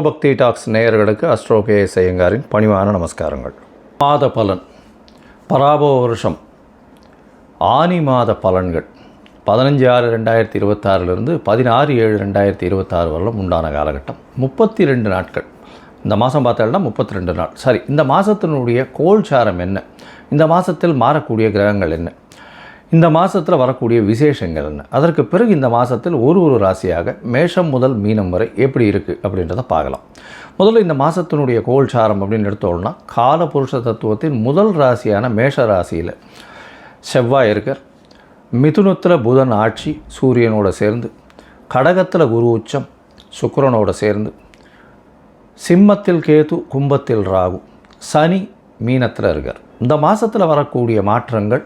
பக்தி டாக்ஸ் நேயர்களுக்கு astro KS ஐயங்காரின் பணிவான நமஸ்காரங்கள். மாத பலன், பராபவ வருஷம் ஆனி மாத பலன்கள் 15/6/2026 16/7/2026 வரலும் உண்டான காலகட்டம் 32 நாட்கள். இந்த மாதம் பார்த்தோம்னா 32 நாள். சரி, இந்த மாதத்தினுடைய கோல்சாரம் என்ன, இந்த மாதத்தில் மாறக்கூடிய கிரகங்கள் என்ன, இந்த மாதத்தில் வரக்கூடிய விசேஷங்கள் என்ன, அதற்கு பிறகு இந்த மாதத்தில் ஒரு ராசியாக மேஷம் முதல் மீனம் வரை எப்படி இருக்குது அப்படின்றத பார்க்கலாம். முதல்ல இந்த மாதத்தினுடைய கோல்சாரம் அப்படின்னு எடுத்தோம்னா, காலபுருஷ தத்துவத்தின் முதல் ராசியான மேஷ ராசியில் செவ்வாய் இருக்கார். மிதுனத்தில் புதன் ஆட்சி சூரியனோடு சேர்ந்து, கடகத்தில் குரு உச்சம் சுக்கிரனோடு சேர்ந்து, சிம்மத்தில் கேது, கும்பத்தில் ராகு, சனி மீனத்தில் இருக்கார். இந்த மாதத்தில் வரக்கூடிய மாற்றங்கள்,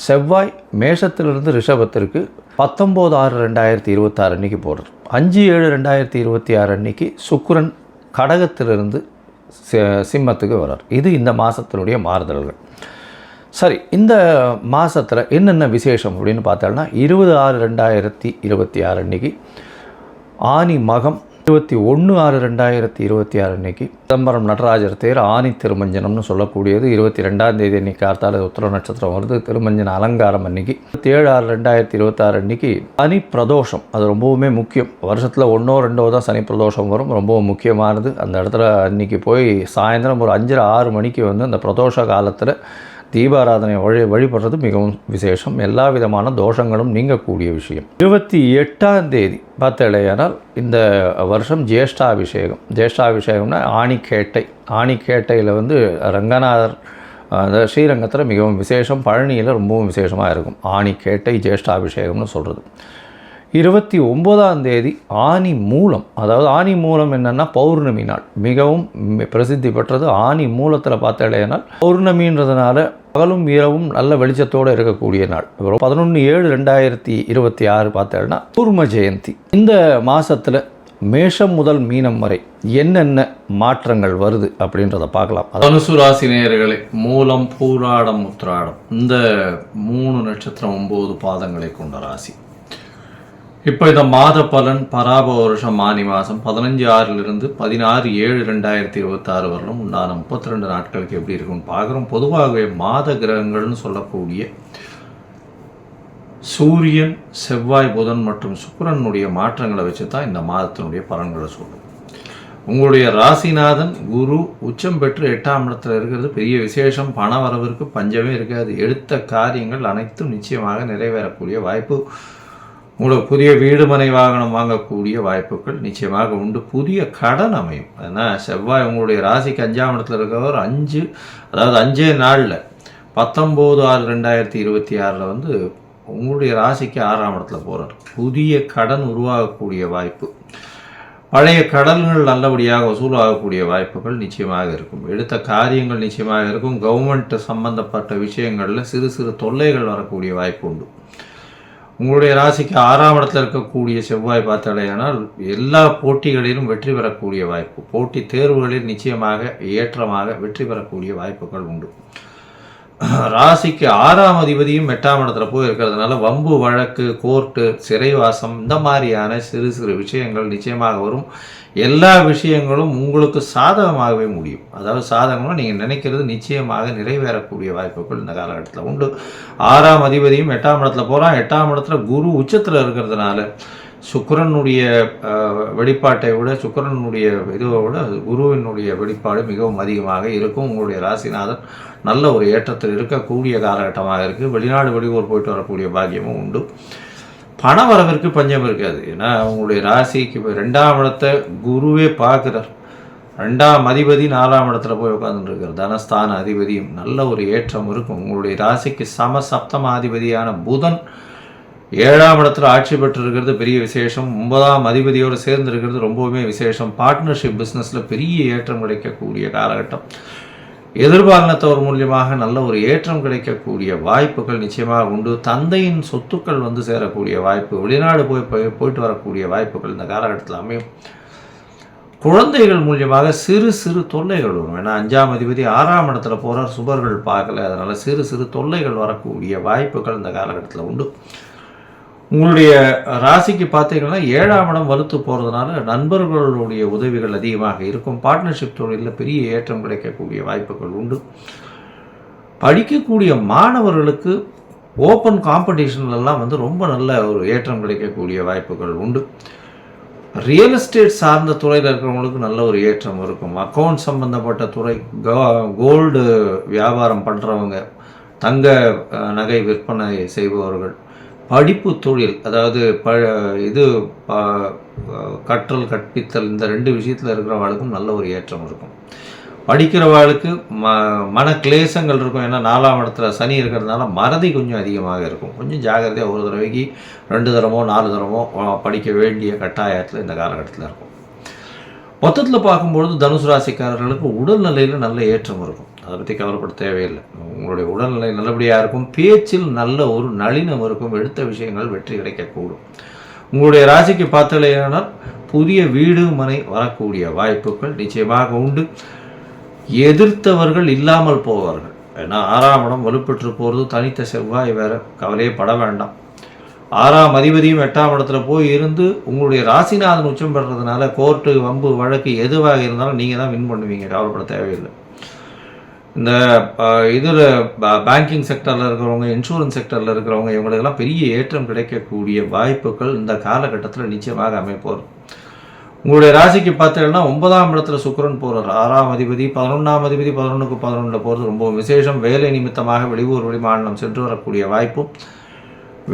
செவ்வாய் மேஷத்திலிருந்து ரிஷபத்திற்கு 19/6/2026 அன்றைக்கி போடுறது. 5/7/2026 அன்றைக்கி சுக்கிரன் கடகத்திலிருந்து சிம்மத்துக்கு வர்றார். இது இந்த மாதத்தினுடைய மாறுதல்கள். சரி, இந்த மாதத்தில் என்னென்ன விசேஷம் அப்படின்னு பார்த்தோம்னா, 20/6/2026 அன்றைக்கி ஆனி மகம், 21/6/2026 அன்றைக்கி சிதம்பரம் நடராஜர் தேர் ஆனி திருமஞ்சனம்னு சொல்லக்கூடியது. 22ஆம் தேதி அன்றைக்கி கார்த்தால உத்திர நட்சத்திரம் வருது. திருமஞ்சன அலங்காரம் அன்றைக்கி 27/6/2026 அன்றைக்கி சனி பிரதோஷம். அது ரொம்பவுமே முக்கியம். வருஷத்தில் 1 or 2 தான் சனி பிரதோஷம் வரும். ரொம்பவும் முக்கியமானது. அந்த இடத்துல அன்றைக்கி போய் சாயந்தரம் ஒரு 5:30-6 மணிக்கு அந்த பிரதோஷ காலத்தில் தீபாராதனை வழிபடுறது மிகவும் விசேஷம். எல்லா விதமான தோஷங்களும் நீங்கக்கூடிய விஷயம். 28ஆம் தேதி பார்த்தலையானால் இந்த வருஷம் ஜேஷ்டாபிஷேகம். ஜேஷ்டாபிஷேகம்னா ஆணிக்கேட்டை. ஆணிக்கேட்டையில் ரங்கநாதர் ஸ்ரீரங்கத்தில் மிகவும் விசேஷம். பழனியில் ரொம்பவும் விசேஷமாக இருக்கும். ஆணிக்கேட்டை ஜேஷ்டாபிஷேகம்னு சொல்கிறது. 29ஆம் தேதி ஆனி மூலம். அதாவது ஆனி மூலம் என்னென்னா பௌர்ணமி நாள். மிகவும் பிரசித்தி பெற்றது. ஆனி மூலத்தில் பார்த்தலையானால் பௌர்ணமின்றதுனால பகலும் இரவும் நல்ல வெளிச்சத்தோடு இருக்கக்கூடிய நாள். 11/7/2026 பார்த்தேன்னா கூர்ம ஜெயந்தி. இந்த மாதத்தில் மேஷம் முதல் மீனம் வரை என்னென்ன மாற்றங்கள் வருது அப்படின்றத பார்க்கலாம். தனுசு ராசி நேயர்களே, மூலம், பூராடம், உத்திராடம் இந்த 3 நட்சத்திரம் 9 பாதங்களை கொண்ட ராசி. இப்போ இந்த மாத பலன் பராபவ வருஷம் ஆனி மாதம் 15/6 16/7/2026 வரலும் உண்டான 32 நாட்களுக்கு எப்படி இருக்குன்னு பார்க்குறோம். பொதுவாகவே மாத கிரகங்கள்னு சொல்லக்கூடிய சூரியன், செவ்வாய், புதன் மற்றும் சுக்கிரனுடைய மாற்றங்களை வச்சு தான் இந்த மாதத்தினுடைய பலன்களை சொல்லும். உங்களுடைய ராசிநாதன் குரு உச்சம் பெற்று 8ஆம் இடத்துல இருக்கிறது பெரிய விசேஷம். பண வரவிற்கு பஞ்சமே இருக்காது. எடுத்த காரியங்கள் அனைத்தும் நிச்சயமாக நிறைவேறக்கூடிய வாய்ப்பு. உங்களுக்கு புதிய வீடு, மனை, வாகனம் வாங்கக்கூடிய வாய்ப்புகள் நிச்சயமாக உண்டு. புதிய கடன் அமையும். ஏன்னா செவ்வாய் உங்களுடைய ராசிக்கு 5ஆம் இடத்துல இருக்கிறவர் 5 நாளில் 19/6/2026 உங்களுடைய ராசிக்கு 6ஆம் இடத்துல போகிறார். புதிய கடன் உருவாகக்கூடிய வாய்ப்பு. பழைய கடன்கள் நல்லபடியாக வசூலாகக்கூடிய வாய்ப்புகள் நிச்சயமாக இருக்கும். எடுத்த காரியங்கள் நிச்சயமாக இருக்கும். கவர்மெண்ட் சம்பந்தப்பட்ட விஷயங்களில் சிறு சிறு தொல்லைகள் வரக்கூடிய வாய்ப்பு உண்டு. உங்களுடைய ராசிக்கு 6ஆம் இடத்துல இருக்கக்கூடிய செவ்வாய் பார்த்தாலேயானால் எல்லா போட்டிகளிலும் வெற்றி பெறக்கூடிய வாய்ப்பு. போட்டி தேர்வுகளில் நிச்சயமாக ஏற்றமாக வெற்றி பெறக்கூடிய வாய்ப்புகள் உண்டு. ராசிக்கு 6ஆம் அதிபதியும் 8ஆம் இடத்துல போய் இருக்கிறதுனால வம்பு வழக்கு, கோர்ட்டு, சிறைவாசம் இந்த மாதிரியான சிறு சிறு விஷயங்கள் நிச்சயமாக வரும். எல்லா விஷயங்களும் உங்களுக்கு சாதகமாகவே முடியும். அதாவது சாதகமாக நீங்கள் நினைக்கிறது நிச்சயமாக நிறைவேறக்கூடிய வாய்ப்புகள் இந்த காலகட்டத்தில் உண்டு. 6ஆம் அதிபதியும் 8ஆம் இடத்துல போகிறான். 8ஆம் இடத்துல குரு உச்சத்தில் இருக்கிறதுனால சுக்கிரனுடைய வெளிப்பாட்டை விட, சுக்கிரனுடைய இதுவை விட குருவினுடைய வெளிப்பாடு மிகவும் அதிகமாக இருக்கும். உங்களுடைய ராசிநாதன் நல்ல ஒரு ஏற்றத்தில் இருக்கக்கூடிய காலகட்டமாக இருக்குது. வெளிநாடு, வெளியூர் போயிட்டு வரக்கூடிய பாக்கியமும் உண்டு. பண வரவிற்கு பஞ்சம் இருக்காது. ஏன்னா உங்களுடைய ராசிக்கு 2ஆம் இடத்தை குருவே பார்க்குறார். 2ஆம் அதிபதி 4ஆம் இடத்துல போய் உட்காந்துருக்கார். தனஸ்தான அதிபதியும் நல்ல ஒரு ஏற்றம் இருக்கும். உங்களுடைய ராசிக்கு சப்தமாதிபதியான புதன் 7ஆம் இடத்துல ஆட்சி பெற்றிருக்கிறது பெரிய விசேஷம். 9ஆம் அதிபதியோடு சேர்ந்து இருக்கிறது ரொம்பவுமே விசேஷம். பார்ட்னர்ஷிப் பிஸ்னஸில் பெரிய ஏற்றம் கிடைக்கக்கூடிய காலகட்டம். எதிர்பாலினத்தவர் மூலியமாக நல்ல ஒரு ஏற்றம் கிடைக்கக்கூடிய வாய்ப்புகள் நிச்சயமாக உண்டு. தந்தையின் சொத்துக்கள் சேரக்கூடிய வாய்ப்பு, வெளிநாடு போயிட்டு வரக்கூடிய வாய்ப்புகள் இந்த காலகட்டத்தில் அமையும். குழந்தைகள் மூலியமாக சிறு சிறு தொல்லைகள் வரும். ஏன்னா 5ஆம் அதிபதி 6ஆம் இடத்துல போகிறார், சுபர்கள் பார்க்கல. அதனால் சிறு சிறு தொல்லைகள் வரக்கூடிய வாய்ப்புகள் இந்த காலகட்டத்தில் உண்டு. உங்களுடைய ராசிக்கு பார்த்தீங்கன்னா 7ஆம் இடம் வலுத்து போகிறதுனால நண்பர்களுடைய உதவிகள் அதிகமாக இருக்கும். பார்ட்னர்ஷிப் தொழிலில் பெரிய ஏற்றம் கிடைக்கக்கூடிய வாய்ப்புகள் உண்டு. படிக்கக்கூடிய மாணவர்களுக்கு ஓப்பன் காம்படிஷன்லாம் ரொம்ப நல்ல ஒரு ஏற்றம் கிடைக்கக்கூடிய வாய்ப்புகள் உண்டு. ரியல் எஸ்டேட் சார்ந்த துறையில் இருக்கிறவங்களுக்கு நல்ல ஒரு ஏற்றம் இருக்கும். அக்கௌண்ட் சம்பந்தப்பட்ட துறை, கோல்டு வியாபாரம் பண்ணுறவங்க, தங்க நகை விற்பனை செய்பவர்கள், படிப்பு தொழில், அதாவது கற்றல் கற்பித்தல், இந்த 2 விஷயத்தில் இருக்கிறவங்களுக்கும் நல்ல ஒரு ஏற்றம் இருக்கும். படிக்கிறவர்களுக்கு மன கிளேசங்கள் இருக்கும். ஏன்னா 4ஆம் இடத்துல சனி இருக்கிறதுனால மறதி கொஞ்சம் அதிகமாக இருக்கும். கொஞ்சம் ஜாகிரதையாக ஒரு தடவைக்கு 2 தடமோ 4 தடமோ படிக்க வேண்டிய கட்டாயத்தில் இந்த காலகட்டத்தில் இருக்கும். மொத்தத்தில் பார்க்கும்பொழுது தனுசு ராசிக்காரர்களுக்கு உடல்நிலையில் நல்ல ஏற்றம் இருக்கும். அதை பற்றி கவலைப்பட தேவையில்லை. உங்களுடைய உடல்நிலை நல்லபடியாக இருக்கும். பேச்சில் நல்ல ஒரு நளினம் இருக்கும். எடுத்த விஷயங்கள் வெற்றி கிடைக்கக்கூடும். உங்களுடைய ராசிக்கு பார்த்தலையானால் புதிய வீடு மனை வரக்கூடிய வாய்ப்புகள் நிச்சயமாக உண்டு. எதிர்த்தவர்கள் இல்லாமல் போவார்கள். ஏன்னா 6ஆம் இடம் வலுப்பெற்று போகிறது. தனித்த செவ்வாய் வேறு, கவலையே பட வேண்டாம். 6ஆம் அதிபதியும் 8ஆம் இடத்துல போய் இருந்து உங்களுடைய ராசிநாதன் உச்சம் பெறதுனால கோர்ட்டு வம்பு வழக்கு எதுவாக இருந்தாலும் நீங்கள் தான் வின் பண்ணுவீங்க. கவலைப்பட தேவையில்லை. இந்த இதில் பேங்கிங் செக்டரில் இருக்கிறவங்க, இன்சூரன்ஸ் செக்டரில் இருக்கிறவங்க, இவங்களுக்கெல்லாம் பெரிய ஏற்றம் கிடைக்கக்கூடிய வாய்ப்புகள் இந்த காலகட்டத்தில் நிச்சயமாக அமைப்போம். உங்களுடைய ராசிக்கு பார்த்தீங்கன்னா 9ஆம் இடத்துல சுக்கிரன் போகிறார். 6ஆம் அதிபதி 11ஆம் அதிபதி 11க்கு 11 போகிறது ரொம்ப விசேஷம். வேலை நிமித்தமாக வெளியூர் வெளிமாநிலம் சென்று வரக்கூடிய வாய்ப்பும்,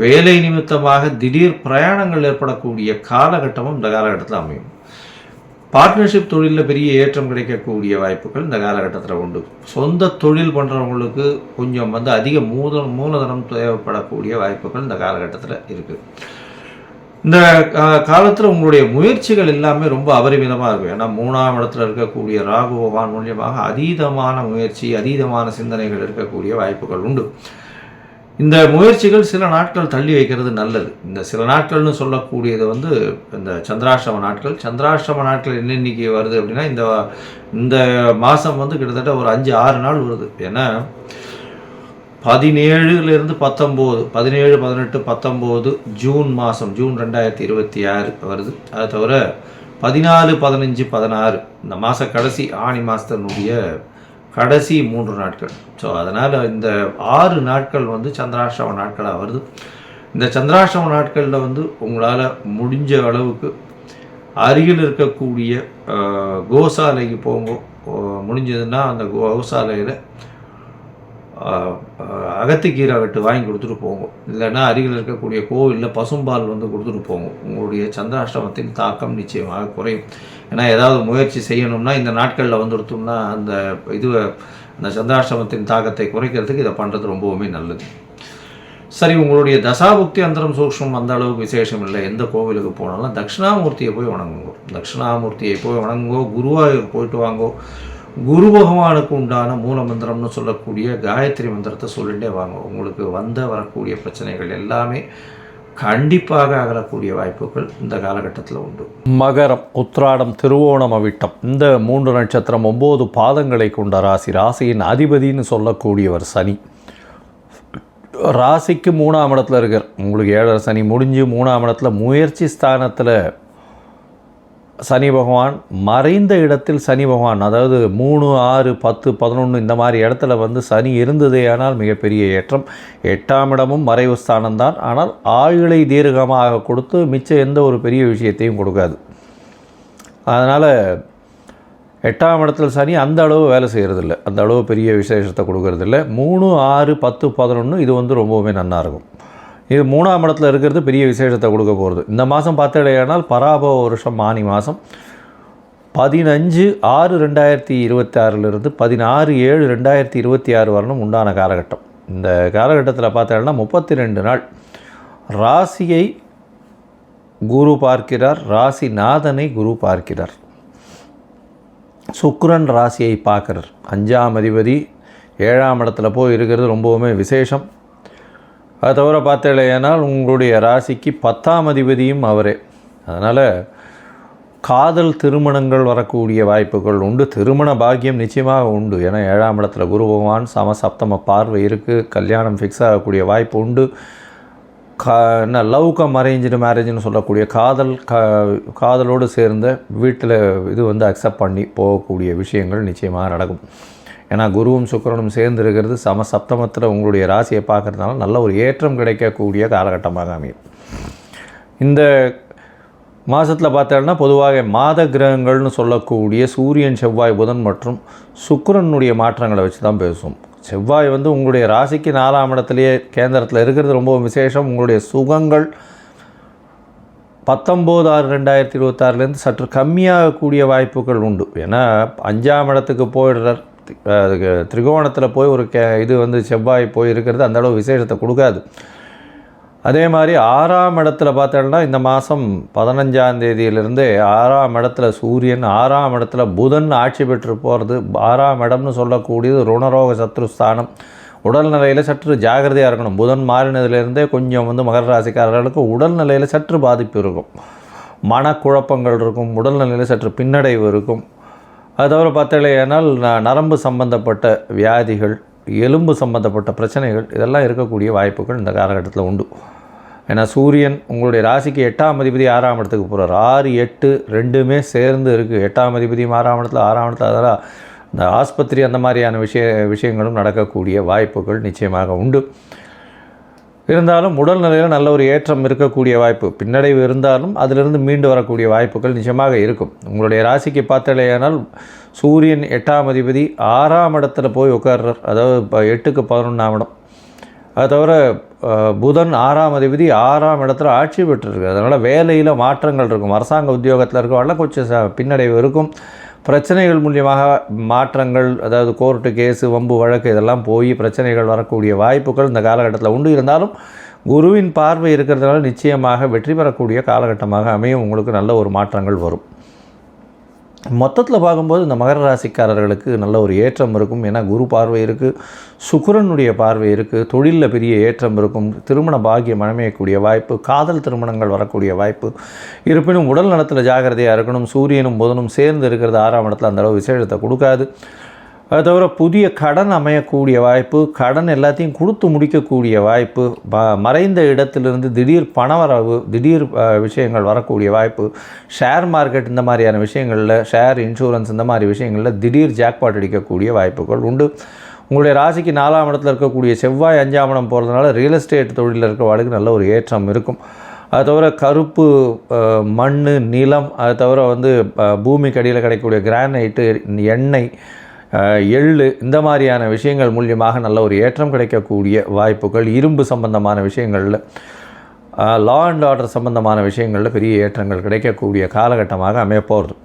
வேலை நிமித்தமாக திடீர் பிரயாணங்கள் ஏற்படக்கூடிய காலகட்டமும் இந்த காலகட்டத்தில் அமையும். பார்ட்னர்ஷிப் தொழிலில் பெரிய ஏற்றம் கிடைக்கக்கூடிய வாய்ப்புகள் இந்த காலகட்டத்தில் உண்டு. சொந்த தொழில் பண்ணுறவங்களுக்கு கொஞ்சம் அதிக மூலதனம் தேவைப்படக்கூடிய வாய்ப்புகள் இந்த காலகட்டத்தில் இருக்குது. இந்த காலத்தில் உங்களுடைய முயற்சிகள் எல்லாமே ரொம்ப அபரிமிதமாக இருக்கும். ஏன்னா 3ஆம் இடத்துல இருக்கக்கூடிய ராகு பகவான் மூலியமாக அதீதமான முயற்சி, அதீதமான சிந்தனைகள் இருக்கக்கூடிய வாய்ப்புகள் உண்டு. இந்த முயற்சிகள் சில நாட்கள் தள்ளி வைக்கிறது நல்லது. இந்த சில நாட்கள்னு சொல்லக்கூடியது இந்த சந்திராஷ்டம நாட்கள். சந்திராஷ்டம நாட்கள் இன்னைக்கு வருது அப்படின்னா இந்த மாதம் கிட்டத்தட்ட ஒரு 5-6 நாள் வருது. ஏன்னா 17லேருந்து 19, 17, 18, 19 ஜூன் மாதம், ஜூன் 2026 வருது. அதை தவிர 14, 15, 16 இந்த மாத கடைசி ஆணி மாதத்தினுடைய கடைசி 3 நாட்கள். ஸோ அதனால் இந்த 6 நாட்கள் சந்திராஷ்டம நாட்களாக வருது. இந்த சந்திராஷ்டம நாட்களில் உங்களால் முடிஞ்ச அளவுக்கு அருகில் இருக்கக்கூடிய கோசாலைக்கு போங்க. முடிஞ்சதுன்னா அந்த கோசாலையில் அகத்திக்கீரை வெட்டு வாங்கி கொடுத்துட்டு போங்க. இல்லைன்னா அருகில் இருக்கக்கூடிய கோவிலில் பசும்பால் கொடுத்துட்டு போங்க. உங்களுடைய சந்திராஷ்டமத்தின் தாக்கம் நிச்சயமாக குறையும். ஏன்னா ஏதாவது முயற்சி செய்யணும்னா இந்த நாட்களில் வந்துடுத்தோம்னா அந்த சந்திராஷ்டமத்தின் தாக்கத்தை குறைக்கிறதுக்கு இதை பண்ணுறது ரொம்பவுமே நல்லது. சரி, உங்களுடைய தசாபுக்தி அந்தரம் சூக்ஷ்மம் அந்த அளவுக்கு விசேஷம் இல்லை. எந்த கோவிலுக்கு போனாலும் தட்சிணாமூர்த்தியை போய் வணங்குங்கோ. தட்சிணாமூர்த்தியை போய் வணங்குங்கோ. குருவாயூர் போயிட்டு வாங்கோ. குரு பகவானுக்கு உண்டான மூல மந்திரம்னு சொல்லக்கூடிய காயத்ரி மந்திரத்தை சொல்லிட்டே வாங்க. உங்களுக்கு வரக்கூடிய பிரச்சனைகள் எல்லாமே கண்டிப்பாக அகலக்கூடிய வாய்ப்புகள் இந்த காலகட்டத்தில் உண்டு. மகரம், உத்திராடம், திருவோணம், அவிட்டம் இந்த 3 நட்சத்திரம் 9 பாதங்களை கொண்ட ராசி. ராசியின் அதிபதினு சொல்லக்கூடியவர் சனி. ராசிக்கு 3ஆம் இடத்துல இருக்கார். உங்களுக்கு 7 சனி முடிஞ்சு 3ஆம் இடத்துல முயற்சி ஸ்தானத்தில் சனி பகவான், மறைந்த இடத்தில் சனி பகவான், அதாவது 3, 6, 10, 11 இந்த மாதிரி இடத்துல சனி இருந்ததே ஆனால் மிகப்பெரிய ஏற்றம். 8ஆம் இடமும் மறைவு ஸ்தானம்தான். ஆனால் ஆயுளை தீர்க்கமாக கொடுத்து மிச்சம் எந்த ஒரு பெரிய விஷயத்தையும் கொடுக்காது. அதனால் 8ஆம் இடத்துல சனி அந்த அளவு வேலை செய்கிறதில்ல, அந்த அளவு பெரிய விசேஷத்தை கொடுக்கறதில்ல. 3, 6, 10, 11 இது ரொம்பவுமே நல்லாயிருக்கும். இது 3ஆம் இடத்துல இருக்கிறது பெரிய விசேஷத்தை கொடுக்க போகிறது. இந்த மாதம் பார்த்தடையானால் பராபவ வருஷம் ஆனி மாதம் 15/6/2026 16/7/2026 வரணும் உண்டான காலகட்டம். இந்த காலகட்டத்தில் பார்த்தோம்னா 32 நாள் ராசியை குரு பார்க்கிறார். ராசிநாதனை குரு பார்க்கிறார். சுக்கிரன் ராசியை பார்க்குறார். 5ஆம் அதிபதி 7ஆம் இடத்துல போய் இருக்கிறது ரொம்பவுமே விசேஷம். அதை தவிர பார்த்தேனால் உங்களுடைய ராசிக்கு 10ஆம் அதிபதியும் அவரே. அதனால் காதல் திருமணங்கள் வரக்கூடிய வாய்ப்புகள் உண்டு. திருமண பாக்கியம் நிச்சயமாக உண்டு. ஏன்னா 7ஆம் இடத்துல குரு பகவான் சமசப்தம பார்வை இருக்குது. கல்யாணம் ஃபிக்ஸ் ஆகக்கூடிய வாய்ப்பு உண்டு. என்ன லவ் கம் அரேஞ்சு மேரேஜ்னு சொல்லக்கூடிய காதலோடு சேர்ந்த வீட்டில் இது வந்து அக்செப்ட் பண்ணி போகக்கூடிய விஷயங்கள் நிச்சயமாக நடக்கும். ஏன்னா குருவும் சுக்கிரனும் சேர்ந்து இருக்கிறது சப்தமத்தில் உங்களுடைய ராசியை பார்க்குறதுனால நல்ல ஒரு ஏற்றம் கிடைக்கக்கூடிய காலகட்டமாக அமையும். இந்த மாதத்தில் பார்த்தோம்னா பொதுவாக மாத கிரகங்கள்னு சொல்லக்கூடிய சூரியன், செவ்வாய், புதன் மற்றும் சுக்கிரனுடைய மாற்றங்களை வச்சு தான் பேசுவோம். செவ்வாய் வந்து உங்களுடைய ராசிக்கு 4ஆம் இடத்துலையே கேந்திரத்தில் இருக்கிறது ரொம்ப விசேஷம். உங்களுடைய சுகங்கள் 19/6/2026 சற்று கம்மியாகக்கூடிய வாய்ப்புகள் உண்டு. ஏன்னா 5ஆம் இடத்துக்கு போயிடுறார், திரிகோணத்தில் போய் ஒரு இது வந்து செவ்வாய் போய் இருக்கிறது அந்த அளவு விசேஷத்தை கொடுக்காது. அதே மாதிரி 6ஆம் இடத்துல பார்த்தோம்னா இந்த மாதம் 15ஆம் தேதியிலிருந்து 6ஆம் இடத்துல சூரியன், 6ஆம் இடத்துல புதன் ஆட்சி பெற்று போகிறது. 6ஆம் இடம்னு சொல்லக்கூடியது ருணரோக சத்ருஸ்தானம். உடல்நிலையில் சற்று ஜாகிரதையாக இருக்கணும். புதன் மாறினதுலேருந்தே கொஞ்சம் வந்து மகர ராசிக்காரர்களுக்கு உடல்நிலையில் சற்று பாதிப்பு இருக்கும், மனக்குழப்பங்கள் இருக்கும், உடல்நிலையில் சற்று பின்னடைவு இருக்கும். அது தவிர பார்த்தலையானால் நரம்பு சம்பந்தப்பட்ட வியாதிகள், எலும்பு சம்பந்தப்பட்ட பிரச்சனைகள் இதெல்லாம் இருக்கக்கூடிய வாய்ப்புகள் இந்த காலகட்டத்தில் உண்டு. ஏன்னா சூரியன் உங்களுடைய ராசிக்கு 8ஆம் அதிபதி 6ஆம் இடத்துக்கு போகிறார். 6, 8 ரெண்டுமே சேர்ந்து இருக்குது. 8ஆம் அதிபதியும் 6ஆம் இடத்துல, 6ஆம் இடத்துல, அதெல்லாம் இந்த ஆஸ்பத்திரி அந்த மாதிரியான விஷயங்களும் நடக்கக்கூடிய வாய்ப்புகள் நிச்சயமாக உண்டு. இருந்தாலும் உடல்நிலையில் நல்ல ஒரு ஏற்றம் இருக்கக்கூடிய வாய்ப்பு, பின்னடைவு இருந்தாலும் அதிலிருந்து மீண்டு வரக்கூடிய வாய்ப்புகள் நிச்சயமாக இருக்கும். உங்களுடைய ராசிக்கு பார்த்தலையானால் சூரியன் 8ஆம் அதிபதி 6ஆம் இடத்துல போய் உட்கார்றார், அதாவது 8க்கு 11ஆம் இடம். அது தவிர புதன் 6ஆம் அதிபதி 6ஆம் இடத்துல ஆட்சி பெற்றிருக்கு. அதனால் வேலையில் மாற்றங்கள் இருக்கும். அரசாங்க உத்தியோகத்தில் இருக்கவெல்லாம் கொஞ்சம் பின்னடைவு இருக்கும். பிரச்சனைகள் மூலியமாக மாற்றங்கள், அதாவது கோர்ட்டு கேஸு, வம்பு வழக்கு இதெல்லாம் போய் பிரச்சனைகள் வரக்கூடிய வாய்ப்புகள் இந்த காலகட்டத்தில் உண்டு. இருந்தாலும் குருவின் பார்வை இருக்கிறதுனால நிச்சயமாக வெற்றி பெறக்கூடிய காலகட்டமாக அமையும். உங்களுக்கு நல்ல ஒரு மாற்றங்கள் வரும். மொத்தத்தில் பார்க்கும்போது இந்த மகர ராசிக்காரர்களுக்கு நல்ல ஒரு ஏற்றம் இருக்கும். ஏன்னா குரு பார்வை இருக்குது, சுக்கிரனுடைய பார்வை இருக்குது, தொழிலில் பெரிய ஏற்றம் இருக்கும், திருமண பாக்கியம் அமையக்கூடிய வாய்ப்பு, காதல் திருமணங்கள் வரக்கூடிய வாய்ப்பு. இருப்பினும் உடல் நலத்தில் ஜாகிரதையாக இருக்கணும். சூரியனும் புதனும் சேர்ந்து இருக்கிறது 6ஆம் இடத்துல அந்தளவு விசேஷத்தை கொடுக்காது. அது தவிர புதிய கடன் அமையக்கூடிய வாய்ப்பு, கடன் எல்லாத்தையும் கொடுத்து முடிக்கக்கூடிய வாய்ப்பு, மறைந்த இடத்திலிருந்து திடீர் பணவரவு, திடீர் விஷயங்கள் வரக்கூடிய வாய்ப்பு, ஷேர் மார்க்கெட் இந்த மாதிரியான விஷயங்களில், ஷேர் இன்சூரன்ஸ் இந்த மாதிரி விஷயங்களில் திடீர் ஜாக்பாட் அடிக்கக்கூடிய வாய்ப்புகள் உண்டு. உங்களுடைய ராசிக்கு 4ஆம் இடத்துல இருக்கக்கூடிய செவ்வாய் 5ஆம் இடம் போகிறதுனால ரியல் எஸ்டேட் தொழிலில் இருக்கிறவர்களுக்கு நல்ல ஒரு ஏற்றம் இருக்கும். அது தவிர கருப்பு மண், நிலம், அது தவிர வந்து பூமிக்கு அடியில் கிடைக்கக்கூடிய கிரானைட்டு, எண்ணெய், எள்ளு இந்த மாதிரியான விஷயங்கள் மூலியமாக நல்ல ஒரு ஏற்றம் கிடைக்கக்கூடிய வாய்ப்புகள். இரும்பு சம்பந்தமான விஷயங்களில், லா அண்ட் ஆர்டர் சம்பந்தமான விஷயங்களில் பெரிய ஏற்றங்கள் கிடைக்கக்கூடிய காலகட்டமாக அமையப்போகிறது.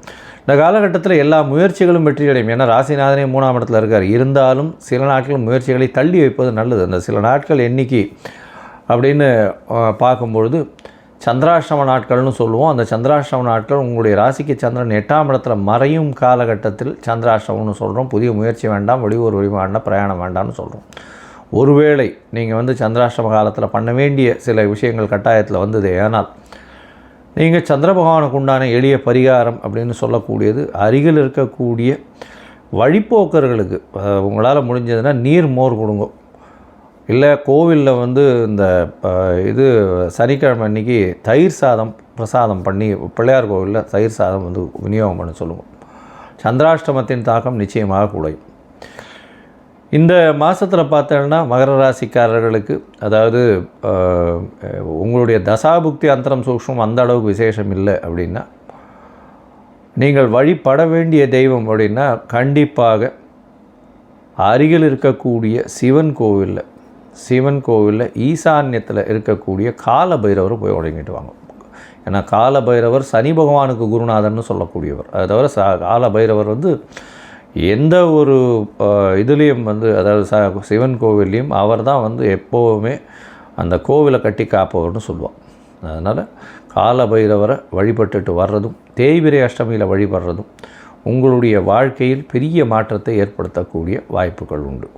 இந்த காலகட்டத்தில் எல்லா முயற்சிகளும் வெற்றியடையும். ஏன்னா ராசிநாதனே 3ஆம் இடத்துல இருக்கார். இருந்தாலும் சில நாட்கள் முயற்சிகளை தள்ளி வைப்பது நல்லது. அந்த சில நாட்கள் எண்ணிக்கை அப்படின்னு பார்க்கும்பொழுது சந்திராஷ்டம நாட்கள்னு சொல்லுவோம். அந்த சந்திராஷ்டம நாட்கள் உங்களுடைய ராசிக்கு சந்திரன் 8ஆம் இடத்துல மறையும் காலகட்டத்தில் சந்திராஷ்டமம்னு சொல்கிறோம். புதிய முயற்சி வேண்டாம், வெளியூர் வேண்டாம், பிரயாணம் வேண்டாம்னு சொல்கிறோம். ஒருவேளை நீங்கள் வந்து சந்திராஷ்டம காலத்தில் பண்ண வேண்டிய சில விஷயங்கள் கட்டாயத்தில் வந்தது, ஏனால் நீங்கள் சந்திர பகவானுக்கு உண்டான எளிய பரிகாரம் அப்படின்னு சொல்லக்கூடியது அருகில் இருக்கக்கூடிய வழிப்போக்கர்களுக்கு உங்களால் முடிஞ்சதுன்னா நீர் மோர் கொடுங்க. இல்லை கோவிலில் வந்து இந்த இது சனிக்கிழமை அன்றைக்கி தயிர் சாதம் பிரசாதம் பண்ணி பிள்ளையார் கோவிலில் தயிர் சாதம் வந்து விநியோகம் பண்ண சொல்லுவோம். சந்திராஷ்டமத்தின் தாக்கம் நிச்சயமாக குறையும். இந்த மாதத்தில் பார்த்தோன்னா மகர ராசிக்காரர்களுக்கு, அதாவது உங்களுடைய தசாபுக்தி அந்தரம் சூக்ஷ்மம் அந்த அளவுக்கு விசேஷம் இல்லை அப்படின்னா, நீங்கள் வழிபட வேண்டிய தெய்வம் அப்படின்னா கண்டிப்பாக அருகில் இருக்கக்கூடிய சிவன் கோவிலில் ஈசான்யத்தில் இருக்கக்கூடிய கால பைரவர் போய் வணங்கிட்டு வாங்க. ஏன்னா கால பைரவர் சனி பகவானுக்கு குருநாதர்னு சொல்லக்கூடியவர். அது தவிர கால பைரவர் வந்து எந்த ஒரு இதுலேயும் வந்து, அதாவது சிவன் கோவில்லையும் அவர் தான் வந்து எப்போவுமே அந்த கோவிலை கட்டி காப்பவர்னு சொல்லுவாள். அதனால் கால பைரவரை வழிபட்டுட்டு வர்றதும், தேய்பிரை அஷ்டமியில் வழிபடுறதும் உங்களுடைய வாழ்க்கையில் பெரிய மாற்றத்தை ஏற்படுத்தக்கூடிய வாய்ப்புகள் உண்டு.